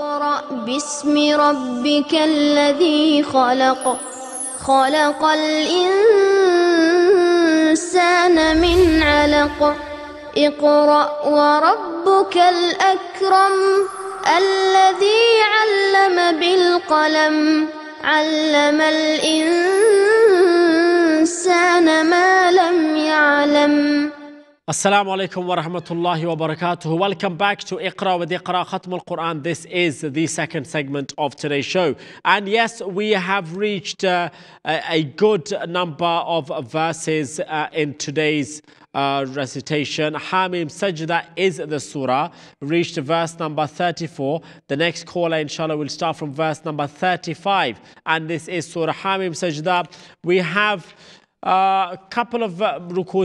اقرأ باسم ربك الذي خلق خلق الإنسان من علق اقرأ وربك الأكرم الذي علم بالقلم علم الإنسان ما لم يعلم. Assalamu alaikum wa rahmatullahi wa barakatuh. Welcome back to Iqra with Iqra Khatm al-Quran. This is the second segment of today's show. And yes, we have reached a good number of verses in today's recitation. Hamim Sajda is the surah. Reached verse number 34. The next caller, inshallah, will start from verse number 35. And this is Surah Hamim Sajda. We have a couple of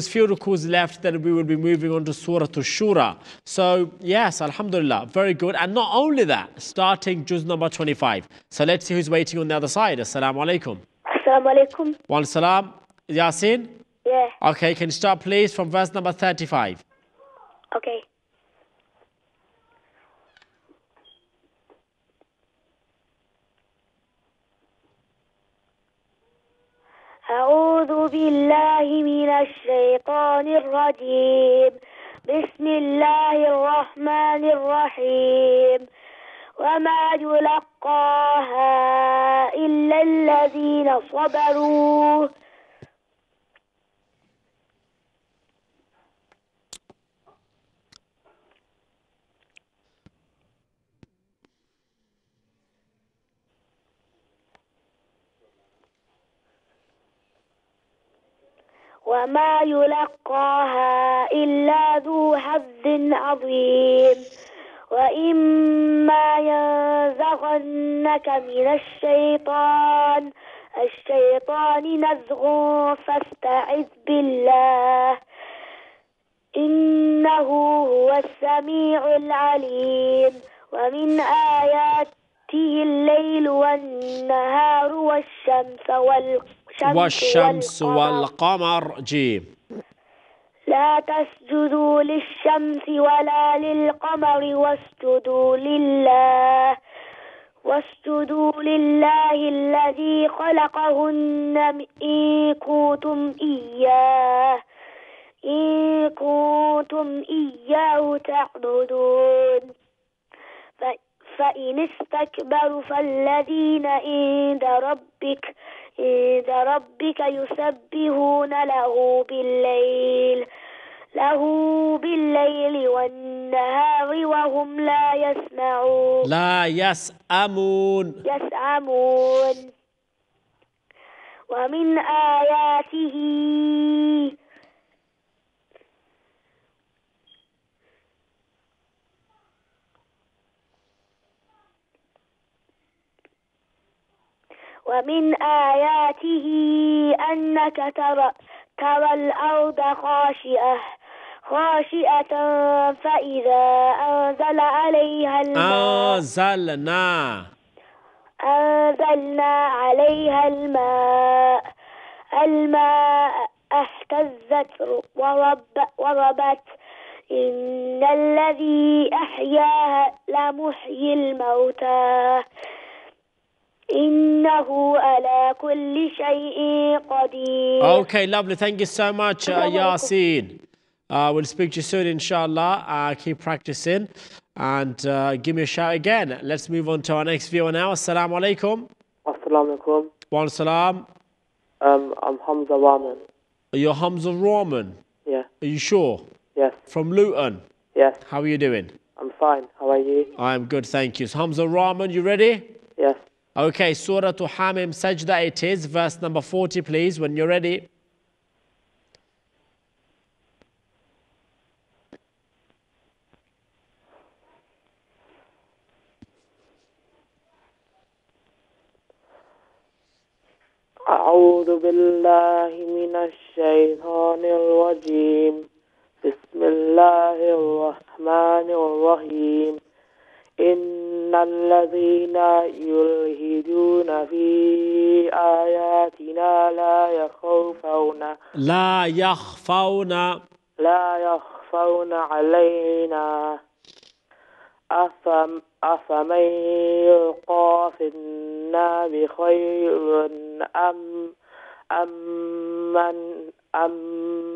few rukus left, then we will be moving on to Surah Shura. So yes, alhamdulillah, very good. And not only that, starting juz number 25. So let's see who's waiting on the other side. Assalamu alaikum. Assalamu alaikum. Wa alaikum salam. Yasin? Yeah. Okay, can you start please from verse number 35? Okay. أعوذ بالله من الشيطان الرجيم. بسم الله الرحمن الرحيم. وما يلقاها إلا الذين صبروا وما يلقاها إلا ذو حظ عظيم. وإما ينزغنك من الشيطان نزغ فاستعذ بالله إنه هو السميع العليم. ومن آياته الليل والنهار والشمس والقمر. جيم. لا تسجدوا للشمس ولا للقمر واسجدوا لله الذي خلقهن إن كنتم إياه تعبدون. فإن استكبروا فالذين عند ربك يسبحون له بالليل والنهار وهم لا يسأمون. ومن آياته أنك ترى الأرض خاشئة فإذا أنزلنا عليها الماء اهتزت وربت. إن الذي أحياها لمحيي الموتى إنه على كل شيء قدير. Okay, lovely. Thank you so much, Yasin. We'll speak to you soon, inshallah. Keep practicing and give me a shout again. Let's move on to our next viewer now. Assalamu alaikum. Assalamu alaikum. Wa salam. I'm Hamza Rahman. You're Hamza Rahman? Yeah. Are you sure? Yes. From Luton? Yes. How are you doing? I'm fine. How are you? I'm good, thank you. So Hamza Rahman, you ready? Yes. Okay, Surah Hamim Sajda it is, verse number 40, please, when you're ready. أعوذ بالله من الشيطان الرجيم. بسم الله الرحمن الرحيم. إن الذين يلحدون في آياتنا لا يخفون علينا أفمن يلقى في النار خير أم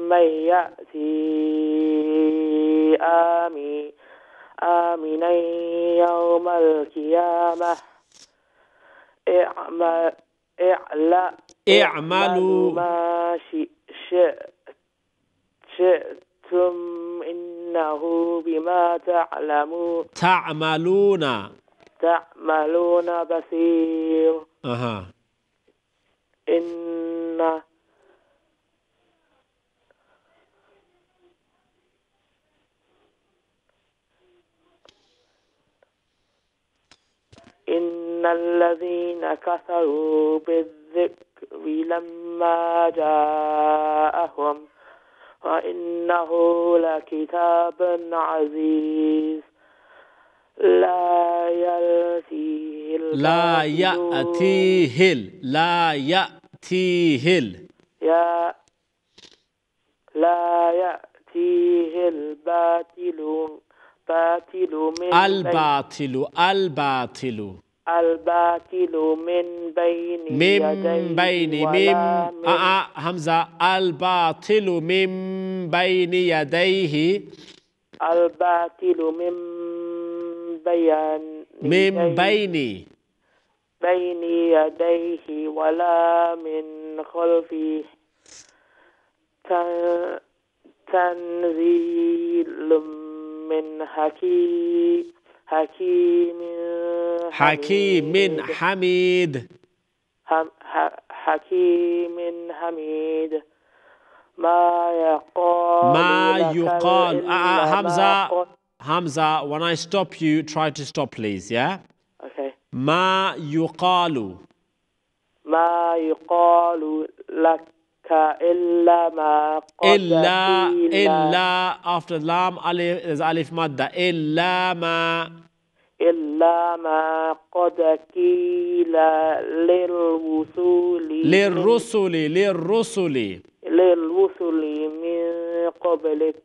من يأتي آمنا يوم القيامة اعملوا ما شئتم إنه بما تعملون بصير. إن الذين كفروا بالذكر لما جاءهم وإنه لكتاب عزيز لا يأتيه الباطل من بين يديه ولا من همزة الباطل من بين يديه الباطل من بين يديه ولا من خلفه تنزيل من حكيم حميد. ما يقال Hamza, when I stop you, try to stop, please, yeah? Okay. ما يقال لك إلا ما قد إلا after lam alif there's alif madda إلا ما قد قيل للرسل من قبلك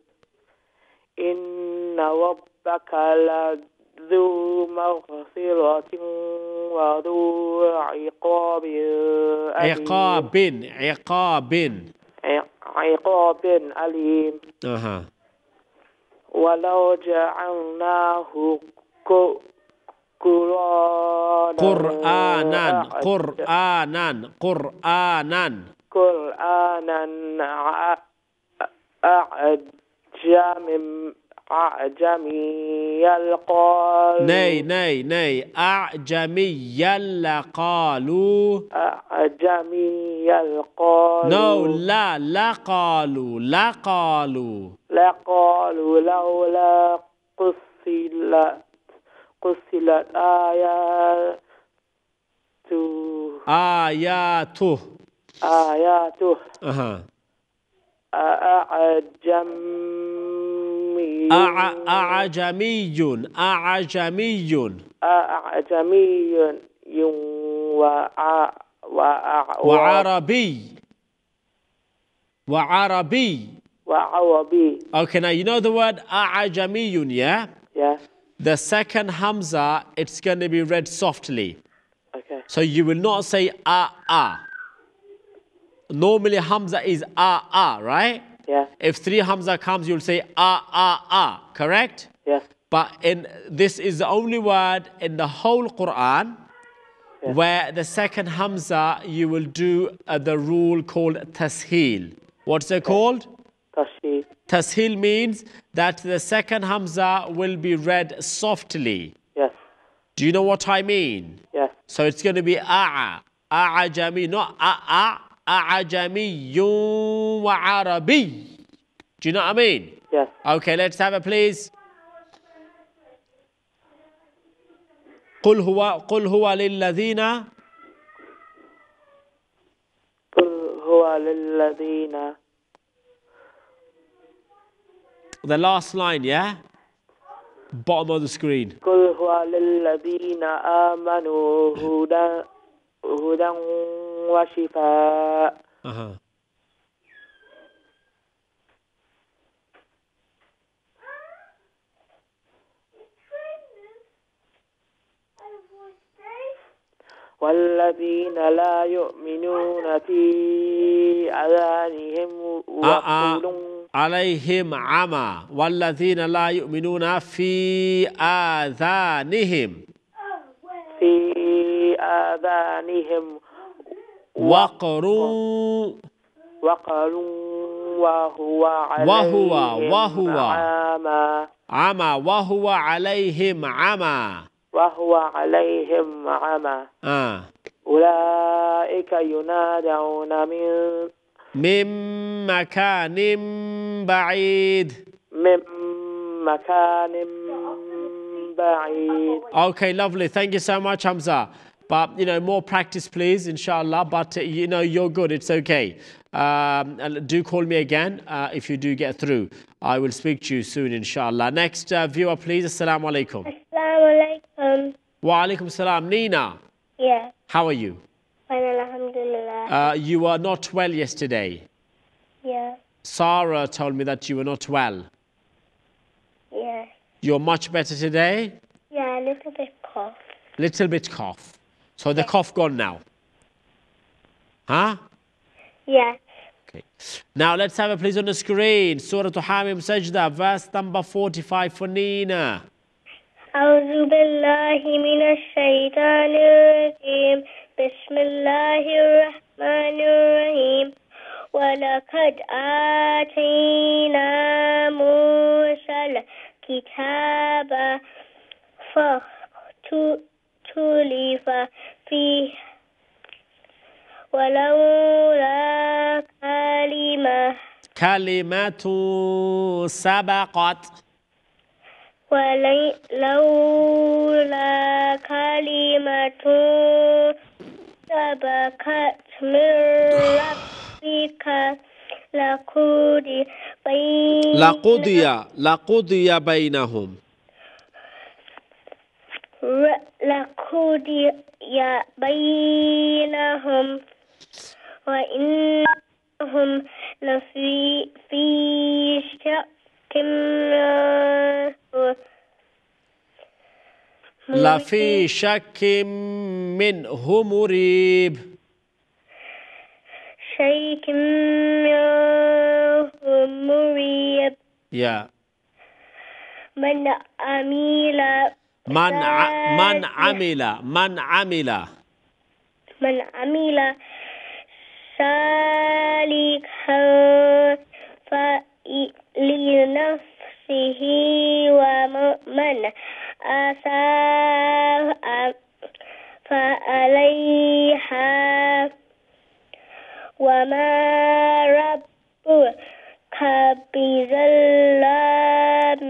إن ربك لذو مغفرة وذو عقاب أليم. ولو جعلناه قرآنا أعجميا لقالوا لقالوا لولا قصلت آياته أعجمي وعربي. Okay, now you know the word a'jamiyun, yeah? Yeah. The second hamza, it's going to be read softly. Okay. So you will not say a. Normally hamza is a, right? Yeah. If three hamza comes, you'll say a, correct? Yes. But this is the only word in the whole Quran where the second hamza you will do the rule called tasheel. What's it called? Tasheel. Tasheel means that the second hamza will be read softly. Yes. Do you know what I mean? Yes. So it's going to be a'jami, not a'jamiyyun wa arabi. Do you know what I mean? Yes. Okay, let's have it, please. قل هو للذين The last line, yeah? Bottom of the screen. قل هو للذين آمنوا هدى وشفاء. والذين لا يؤمنون في آذانهم وقر عليهم عمى والذين لا يؤمنون في آذانهم في آذانهم وقر وقر وهو عليهم عمى وهو عليهم عمى أولئك ينادون من مكان بعيد. Okay, lovely. Thank you so much, Hamza. But, more practice, please, inshallah. But, you're good. It's okay. Do call me again if you do get through. I will speak to you soon, inshallah. Next viewer, please. Assalamu alaikum. Assalamu alaikum. Wa alaikum salam. Nina. Yeah. How are you? Fine, alhamdulillah. You were not well yesterday. Yeah. Sarah told me that you were not well. Yeah. You're much better today? Yeah, a little bit cough. Little bit cough. So the cough gone now? Huh? Yeah. Okay. Now let's have it please on the screen. Surah Hamim Sajda, verse number 45 for Nina. أعوذ بالله من الشيطان الرجيم بسم الله الرحمن الرحيم ولقد آتينا موسى الكتاب فاختلف فيه ولولا كلمة سبقت ولولا كلمة سبقت من ربك لقضي بينهم وإنهم لفي شك لفي شك منه مريب. شيك منه مريب. Yeah. من عمل صالحا فلنفسه ومن أساء فعليها وما ربك بظلام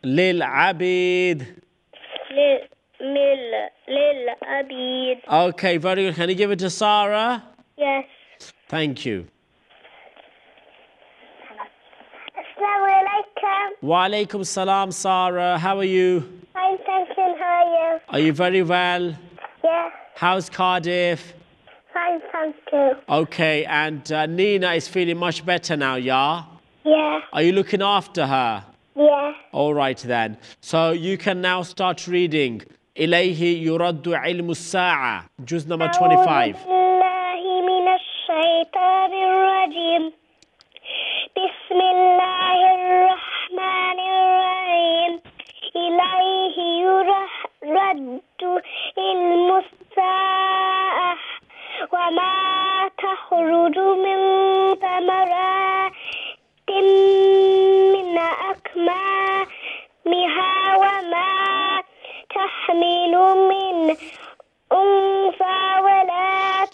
للعبيد. Okay, very good. Can you give it to Sarah? Yes. Thank you. Assalamu alaikum. Wa alaikum salam, Sarah. How are you? Fine, thank you. How are you? Are you very well? Yeah. How's Cardiff? Fine, thank you. Okay, and Nina is feeling much better now, yeah? Yeah. Are you looking after her? Yeah. All right then. So you can now start reading. إليه يرد علم الساعة. Juz number 25. أعوذ بالله من الشيطان الرجيم. بسم الله الرحمن الرحيم. إليه يرد علم الساعة وما تخرج من ثمرات من أكمامها وما تحمل من أنثى ولا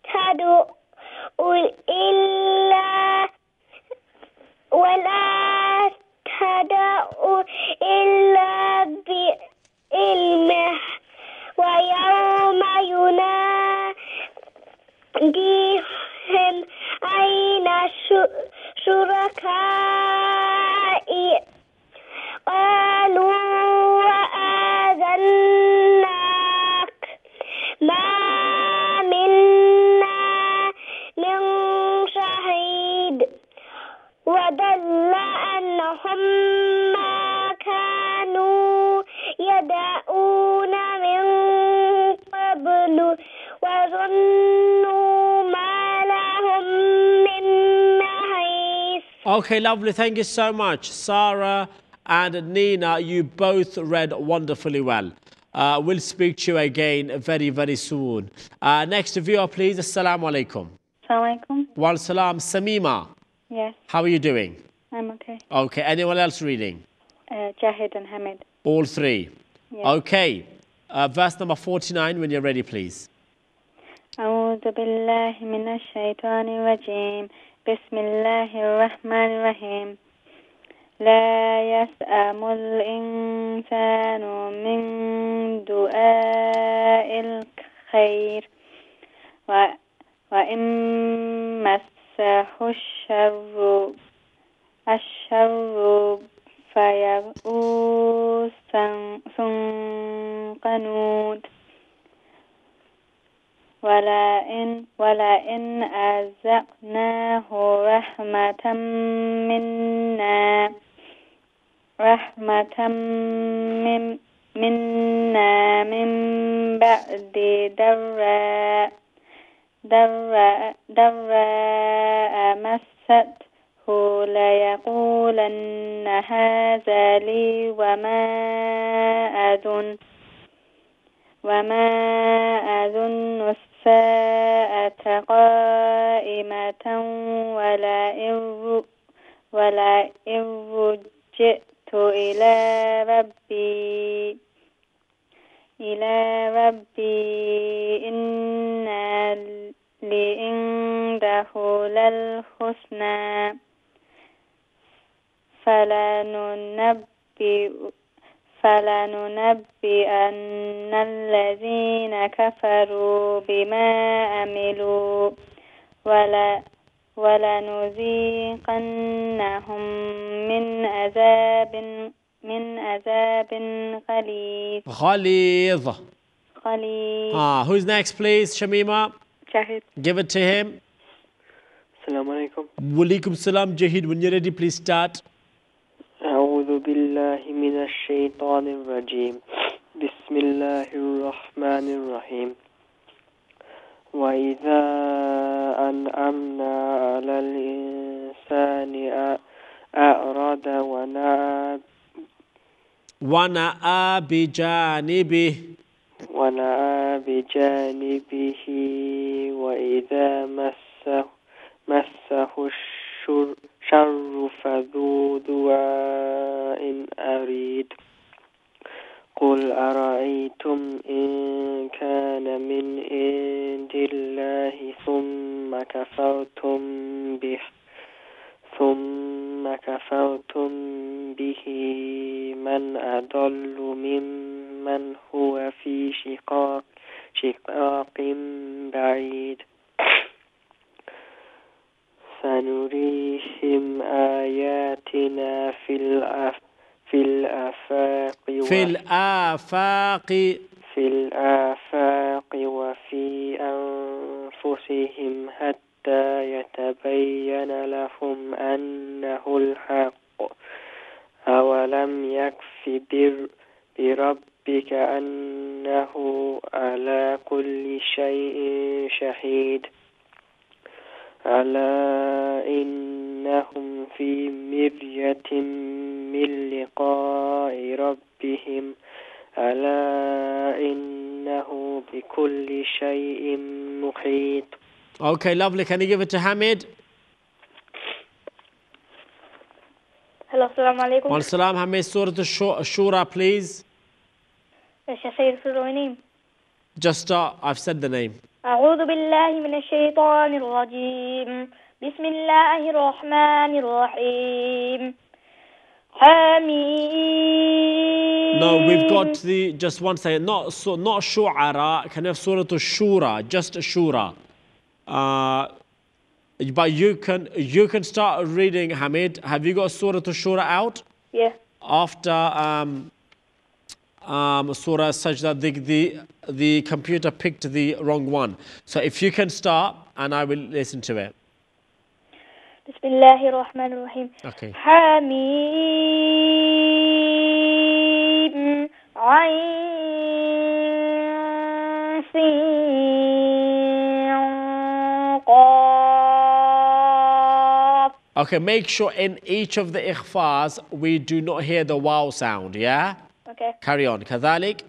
تدع إلا بعلمه ويوم يناديهم أين شركائي قالوا وآذناك ما منا من شهيد وضل عنهم ما كانوا يدعون من قبل وظنوا ما لهم من محيص. Okay, lovely. Thank you so much. Sarah and Nina, you both read wonderfully well. We'll speak to you again very, very soon. Next viewer, please. Assalamu alaikum. Assalamu alaikum. Wa salam. Samima, Yes, how are you doing? I'm okay. Okay, anyone else reading? Jahid and Hamid. All three. Yes. Okay, verse number 49 when you're ready, please. أعوذ بالله من الشيطان الرجيم. بسم الله الرحمن الرحيم. لا يسأم الإنسان من دعاء الخير وإن مسه الشر فيئوس قنوط ولئن أذقناه رحمة منا من بعد ضراء مسته ليقولن هذا لي وما أظن الساعة قائمة ولئن رجعت إلى ربي إن لي عنده للحسنى فلننبئن الذين كفروا بما عملوا ولنذيقنهم من عذاب غليظ. Who's next, please? Shamima, Jahid. give it to him. Assalamu alaikum. Walaikum salam. Jahid, when you're ready, please start. أعوذ بالله من الشيطان الرجيم. بسم الله الرحمن الرحيم. وإذا أنعمنا على الإنسان أعرض ونأى بجانبه وإذا مسه الشر فذو دعاء أريد. قل أرأيتم إن كان من عند الله ثم كفرتم به من أضل ممن هو في شقاق بعيد. سنريهم آياتنا في الآفاق وفي أنفسهم حتى يتبين لهم أنه الحق. أولم يكف بربك أنه على كل شيء شهيد. ألا إنهم في مرية من لقاء ربهم ألا إنه بكل شيء محيط. Okay, lovely. Can you give it to Hamid? Hello, assalamu alaikum. Wa salam. Hamid, Surah Shura, please. Just start. I've said the name. أعوذ بالله من الشيطان الرجيم. بسم الله الرحمن الرحيم. حميم. No, we've got the just one second. Not Shu'ara. Can you have Surah Shura? Just Shura. But you can start reading, Hamid. Have you got Surah Shura out? Yeah. After Surah Sajda, the computer picked the wrong one. So if you can start, and I will listen to it. بسم الله الرحمن الرحيم. Okay. حميم عين سين قاف. Okay, make sure in each of the ikhfas we do not hear the wow sound, yeah? Okay. Carry on. كذلك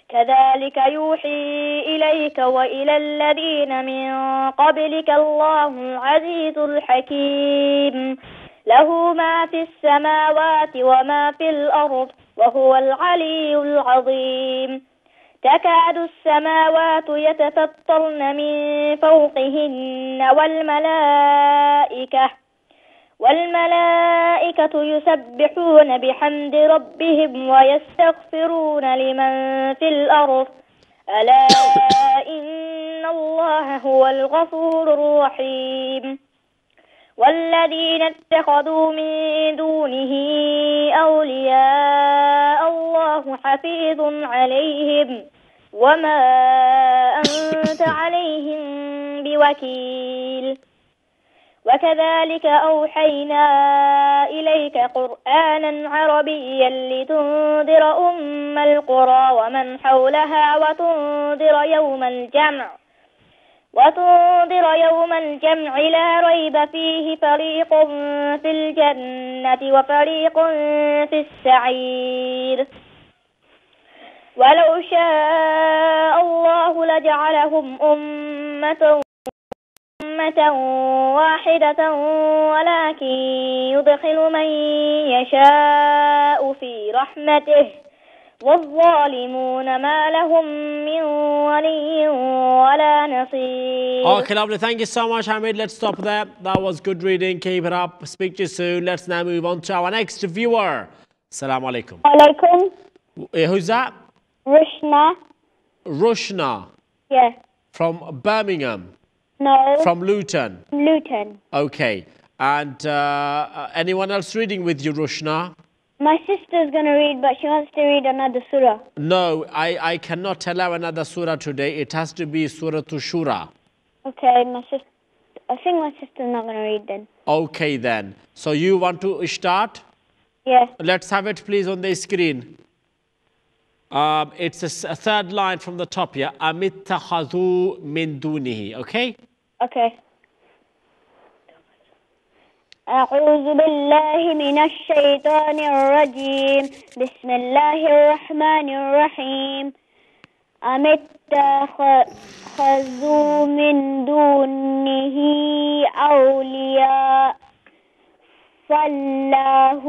كذلك يوحي إليك وإلى الذين من قبلك الله العزيز الحكيم له ما في السماوات وما في الأرض وهو العلي العظيم تكاد السماوات يتفطرن من فوقهن والملائكة يسبحون بحمد ربهم ويستغفرون لمن في الأرض ألا إن الله هو الغفور الرحيم والذين اتخذوا من دونه أولياء الله حفيظ عليهم وما أنت عليهم بوكيل وكذلك أوحينا إليك قرآنا عربيا لتنذر أم القرى ومن حولها وتنذر يوم الجمع لا ريب فيه فريق في الجنة وفريق في السعير ولو شاء الله لجعلهم أمة واحدة ولكن يدخل من يشاء في رحمته والظالمون ما لهم من ولي ولا نصير. Okay, lovely. Thank you so much, Hamid. Let's stop there. That was good reading. Keep it up. Speak to you soon. Let's now move on to our next viewer. Assalamu alaikum. Alaikum. Who's that? Rushna. Rushna. Yeah. From Birmingham. No. From Luton. Luton. Okay. And anyone else reading with you, Rushna? My sister's going to read, but she wants to read another surah. No, I cannot allow another surah today. It has to be Surah Shura. Okay, I think my sister's not going to read then. Okay then. So you want to start? Yeah. Let's have it please on the screen. It's a third line from the top here. Amittakhadhu min dunihi. Okay? Okay. أعوذ بالله من الشيطان الرجيم بسم الله الرحمن الرحيم أم اتخذوا من دونه أولياء فالله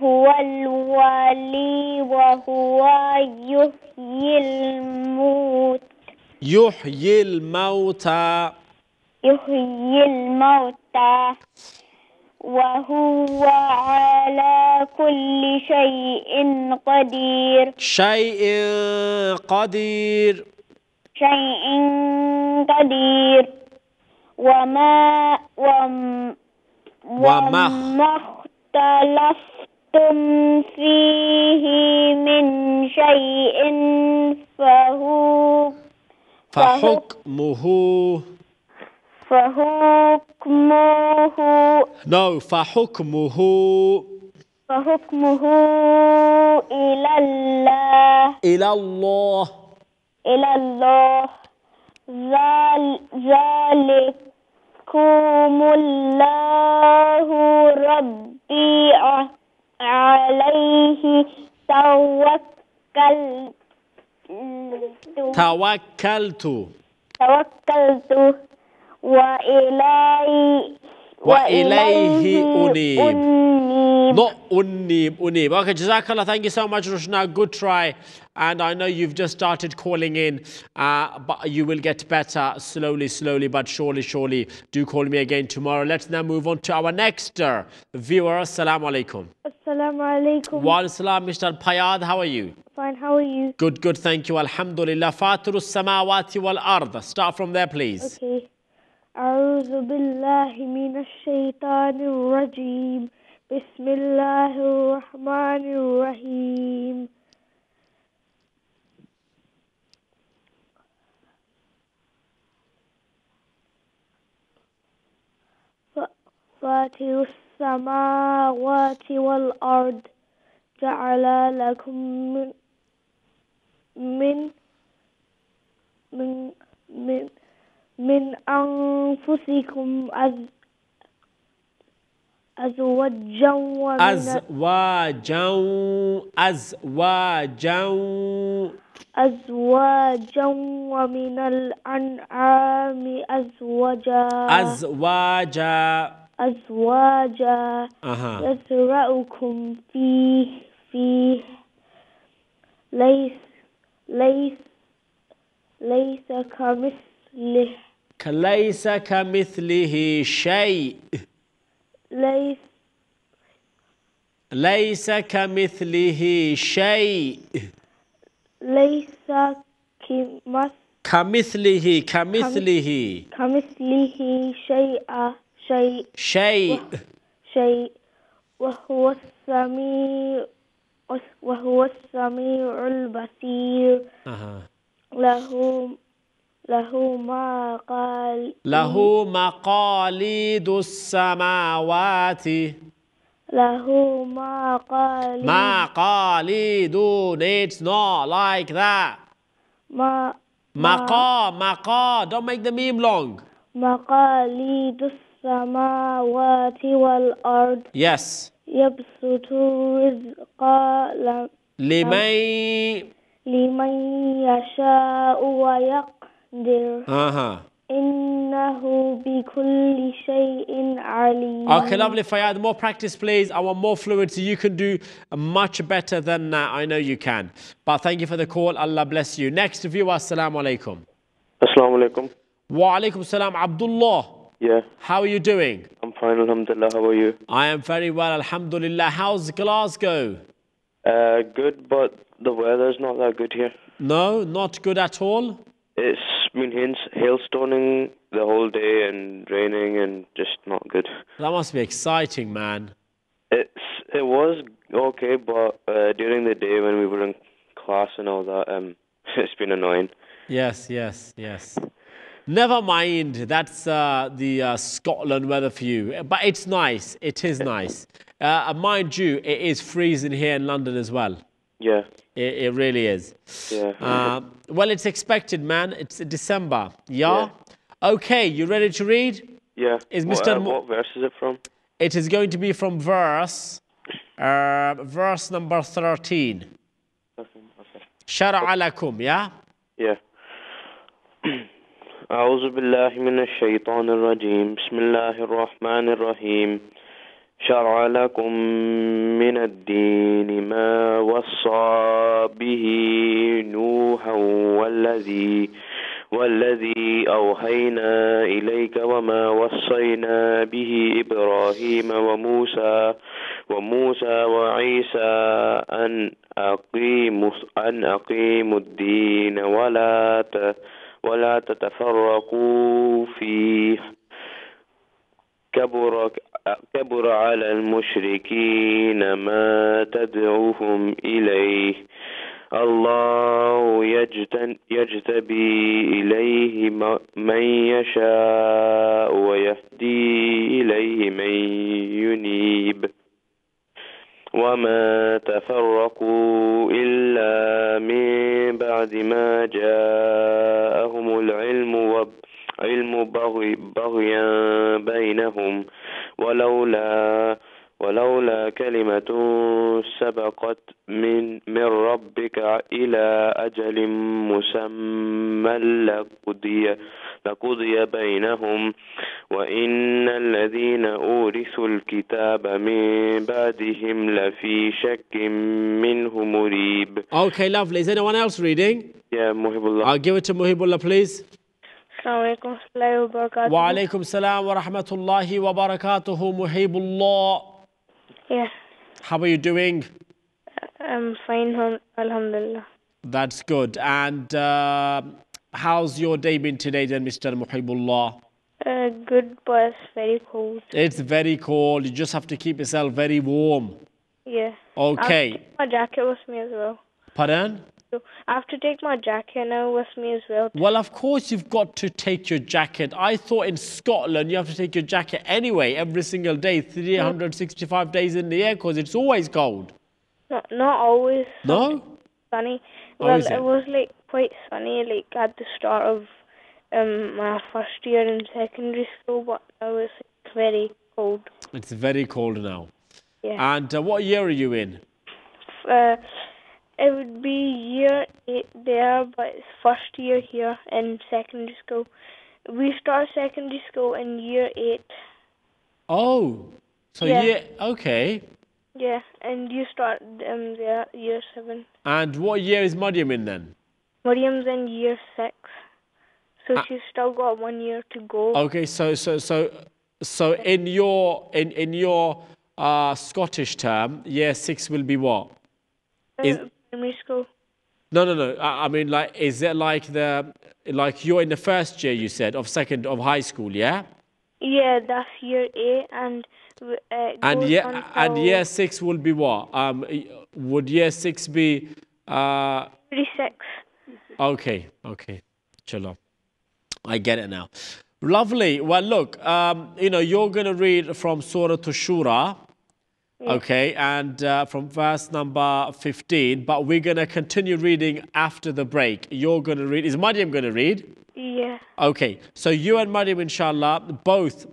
هو الولي وهو يحيي الموتى وهو على كل شيء قدير وما اختلفتم فيه من شيء فحكمه إلى الله ذلكم الله ربي عليه توكلت وإليه أنيب. Not unib. Okay, Jazakallah. Thank you so much, Rushna. Good try. And I know you've just started calling in, but you will get better slowly, but surely. Do call me again tomorrow. Let's now move on to our next viewer. Assalamu alaikum. Assalamu alaikum. Wa alaikum, Mr. Payad. How are you? Fine, how are you? Good. Thank you. Alhamdulillah. Fatirus samawati wal ard. Start from there, please. Okay. أعوذ بالله من الشيطان الرجيم بسم الله الرحمن الرحيم فاطر السماوات والأرض جعل لكم من من من, من أنفسكم أزواجا ومن أزواجا ومن الأنعام أزواجا يزرعكم فيه ليس كمثله شيء. ليس كمثله شيء. شيء وهو السميع البصير. له مقاليد السماوات. مقاليد. It's not like that. مقا. Don't make the meme long. مقاليد السماوات والأرض. Yes. يبسط الرزق لمن يشاء ويقدر. إنه بكل شيء عليم. Okay, lovely, Fayyad. More practice, please. I want more fluency. You can do much better than that. I know you can. But thank you for the call. Allah bless you. Next viewer, assalamu alaikum. Assalamu alaikum. Wa alaikum salam. Abdullah. Yeah. How are you doing? I'm fine, alhamdulillah. How are you? I am very well, alhamdulillah. How's Glasgow? Good, but the weather's not that good here. No, not good at all? It's been hailstoning the whole day and raining and just not good. That must be exciting, man. It was okay, but during the day when we were in class and all that, it's been annoying. Yes. Never mind, that's the Scotland weather for you. But it's nice. It is nice. Mind you, it is freezing here in London as well. Yeah. It really is. Yeah. Well, it's expected, man. It's December. Yeah? Okay, you ready to read? Yeah. Is what verse is it from? It is going to be from verse number 13. Okay. شرع لكم, yeah? Yeah. أعوذ بالله من الشيطان الرجيم بسم الله الرحمن الرحيم شرع لكم من الدين ما وصى به نوحا والذي أوحينا إليك وما وصينا به إبراهيم وموسى وعيسى أن أقيموا الدين ولا تتفرقوا فيه كبر على المشركين ما تدعوهم إليه الله يجتبي إليه من يشاء ويهدي إليه من ينيب وما تفرقوا إلا من بعد ما جاءهم العلم بغيا بينهم ولولا كلمة سبقت من ربك إلى أجل مسمى لقضي بينهم وإن الذين أورثوا الكتاب من بعدهم لفي شك منه مريب. Okay, lovely. Is anyone else reading? Yeah, Muhibullah. I'll give it to Muhibullah, please. Assalamualaikum warahmatullahi wabarakatuh. Wa alaikum salam wa rahmatullahi wa barakatuhu. Muhibullah. Yeah. How are you doing? I'm fine, alhamdulillah. That's good. And how's your day been today then, Mr. Muhibullah? Good, but it's very cold. It's very cold. You just have to keep yourself very warm. Yeah. Okay. I have to take my jacket with me as well. Pardon? I have to take my jacket now with me as well. Well, of course you've got to take your jacket. I thought in Scotland you have to take your jacket anyway every single day, 365 days in the year, because it's always cold. Not always. No? Sunny. Oh, Well, is it? it was like quite sunny, like at the start of my first year in secondary school, but now it's very cold. It's very cold now. Yeah. And what year are you in? It would be year 8 there, but it's first year here in secondary school. We start secondary school in year 8. Oh, so Yeah. okay. Yeah, and you start there year 7. And what year is Maryam in then? Mariam's in year 6, so she's still got 1 year to go. Okay, so in your Scottish term, year 6 will be what? Primary school. No. I mean, like, is it like you're in the first year, you said, of high school, yeah? Yeah, that's year 8, and And goes year 6 will be what? Would year 6 be? 36. Okay. Chalo. I get it now. Lovely. Well, look, you're going to read from Surah Shura. Okay, and from verse number 15, but we're going to continue reading after the break. You're going to read. Is Maryam going to read? Yeah. Okay, so you and Maryam, inshallah, both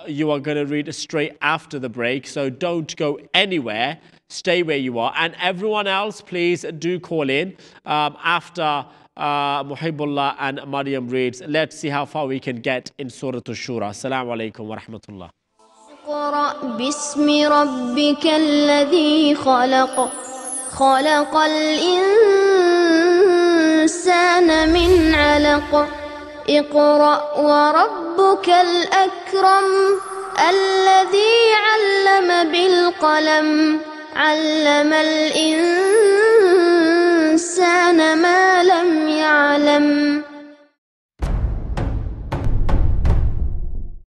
you are going to read straight after the break. So don't go anywhere. Stay where you are. And everyone else, please do call in after Muhibbullah and Maryam reads. Let's see how far we can get in Surah Shura. Assalamu alaikum wa rahmatullah. اقرأ باسم ربك الذي خلق خلق الإنسان من علق اقرأ وربك الأكرم الذي علم بالقلم علم الإنسان